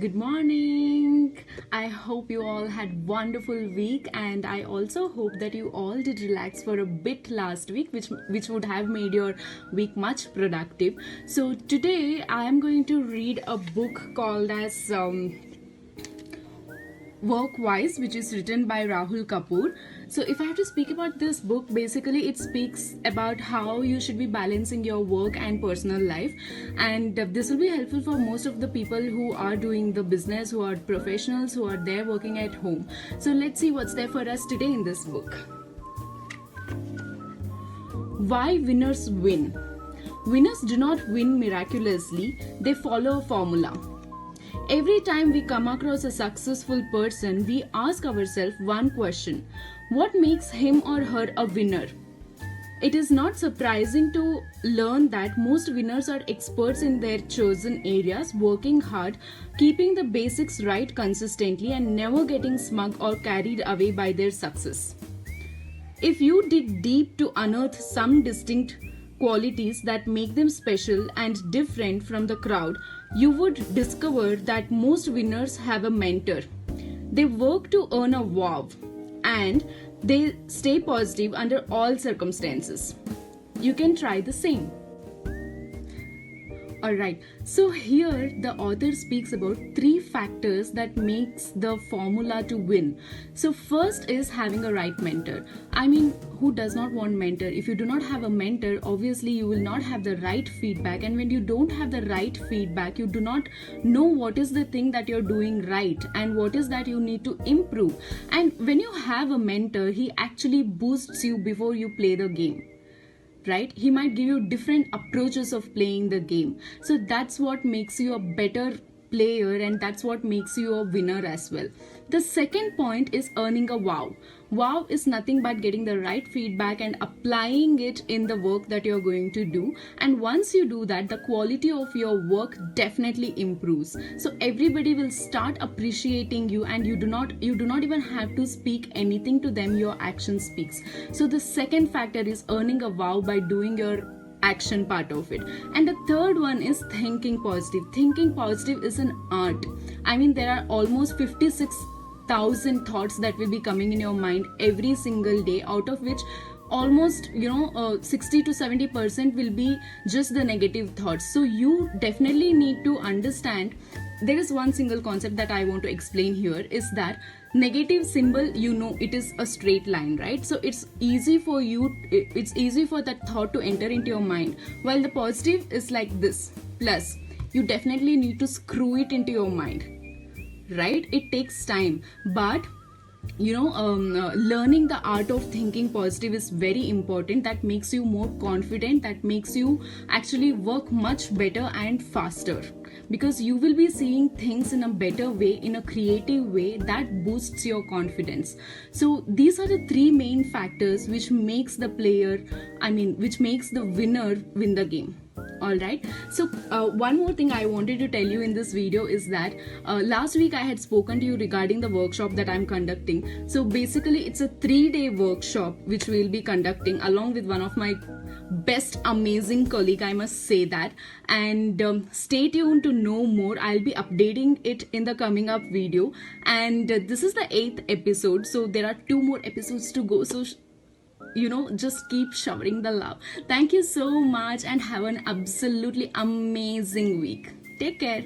Good morning. I hope you all had wonderful week, and I also hope that you all did relax for a bit last week, which would have made your week much productive. So today I am going to read a book called as Work Wise, which is written by Rahul Kapoor. So, if I have to speak about this book, basically it speaks about how you should be balancing your work and personal life, and this will be helpful for most of the people who are doing the business, who are professionals, who are there working at home. So, let's see what's there for us today in this book. Why winners win. Winners do not win miraculously, they follow a formula. Every time we come across a successful person, we ask ourselves one question: what makes him or her a winner? It is not surprising to learn that most winners are experts in their chosen areas, working hard, keeping the basics right consistently, and never getting smug or carried away by their success. If you dig deep to unearth some distinct qualities that make them special and different from the crowd, you would discover that most winners have a mentor. They work to earn a wow, and they stay positive under all circumstances. You can try the same. Alright, so here the author speaks about 3 factors that makes the formula to win. So first is having a right mentor. I mean, who does not want mentor? If you do not have a mentor, obviously you will not have the right feedback, and when you don't have the right feedback, you do not know what is the thing that you're doing right and what is that you need to improve. And when you have a mentor, he actually boosts you before you play the game. Right? He might give you different approaches of playing the game. So that's what makes you a better player, and that's what makes you a winner as well. The second point is earning a wow. Wow is nothing but getting the right feedback and applying it in the work that you're going to do. And once you do that, the quality of your work definitely improves. So everybody will start appreciating you, and you do not even have to speak anything to them. Your action speaks. So the second factor is earning a wow by doing your action part of it. And the third one is thinking positive. Thinking positive is an art. I mean, there are almost 56,000 thoughts that will be coming in your mind every single day, out of which almost 60 to 70% will be just the negative thoughts. So you definitely need to understand. There is one single concept that I want to explain here, is that negative symbol, it is a straight line, right? So it's easy for that thought to enter into your mind, while the positive is like this plus. You definitely need to screw it into your mind, right? It takes time, but learning the art of thinking positive is very important. That makes you more confident, that makes you actually work much better and faster, because you will be seeing things in a better way, in a creative way that boosts your confidence. So these are the 3 main factors which makes the winner win the game. Alright, so one more thing I wanted to tell you in this video is that last week I had spoken to you regarding the workshop that I'm conducting. So basically it's a 3-day workshop which we'll be conducting along with one of my best amazing colleague, I must say that. And stay tuned to know more. I'll be updating it in the coming up video, and this is the 8th episode, so there are 2 more episodes to go. So just keep showering the love. Thank you so much, and have an absolutely amazing week. Take care.